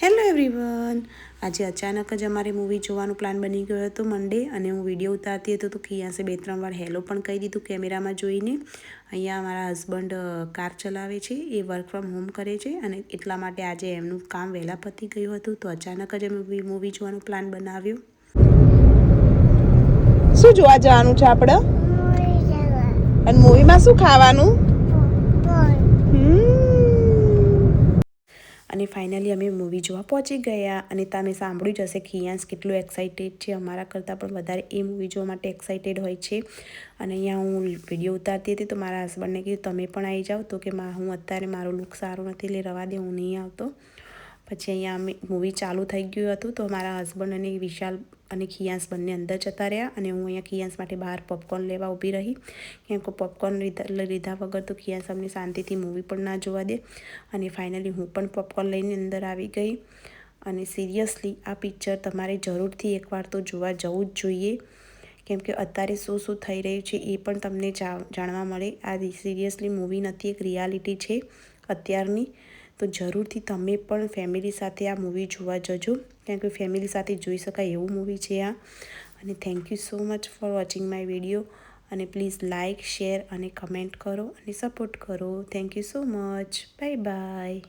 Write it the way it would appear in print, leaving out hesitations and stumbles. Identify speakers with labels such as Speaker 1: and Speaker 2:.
Speaker 1: Hello everyone, આજે અચાનક જ અમારે મૂવી જોવાનો પ્લાન બની ગયો હતો મંડે, અને હું વિડીયો ઉતારતી હતી તો ખિયાસે 2-3 વાર હેલો પણ કહી દીધું કેમેરામાં જોઈને. અહીંયા મારા હસબન્ડ કાર ચલાવે છે, એ વર્ક ફ્રોમ હોમ કરે છે, અને એટલા માટે આજે એમનું કામ વહેલા પતી ગયું હતું, તો અચાનક જ અમે મૂવી જોવાનો પ્લાન બનાવ્યો. શું જોવા જવાનું છે આપણે? અને મૂવીમાં શું ખાવાનું? અને ફાઇનલી અમે મૂવી જોવા પહોંચી ગયા. અને તમે સાંભળ્યું જ હશે ખિયાન્સ કેટલું એક્સાઇટેડ છે, અમારા કરતાં પણ વધારે એ મૂવી જોવા માટે એક્સાઇટેડ હોય છે. અને અહીંયા હું વિડીયો ઉતારતી હતી તો મારા હસબન્ડને કીધું તમે પણ આવી જાઓ, તો કે હું અત્યારે મારો લુક સારો નથી એટલે રવા દે, હું નહીં આવતો. પછી અહીંયા અમે મૂવી ચાલુ થઈ ગયું હતું તો મારા હસબન્ડ અને વિશાલ અને ખિયાન્સ બંને અંદર જતા રહ્યા, અને હું અહીંયા ખિયાન્સ માટે બહાર પોપકોર્ન લેવા ઊભી રહી, કેમ કે પોપકોર્ન લીધા વગર તો ખિયાન્સ અમને શાંતિથી મૂવી પણ ના જોવા દે. અને ફાઇનલી હું પણ પોપકોર્ન લઈને અંદર આવી ગઈ. અને સિરિયસલી આ પિક્ચર તમારે જરૂરથી એકવાર તો જોવા જવું જ જોઈએ, કેમ કે અત્યારે શું થઈ રહ્યું છે એ પણ તમને જાણવા મળે. આ સિરિયસલી મૂવી નથી, એક રિયાલિટી છે અત્યારની. તો જરૂરથી તમે પણ ફેમિલી સાથે આ મૂવી જોવા જજો, કેમ કે ફેમિલી સાથે જોઈ શકાય એવું મૂવી છે આ. અને thank you so much for watching my video. અને પ્લીઝ લાઇક, શેર અને કમેન્ટ કરો અને સપોર્ટ કરો. Thank you so much. Bye bye.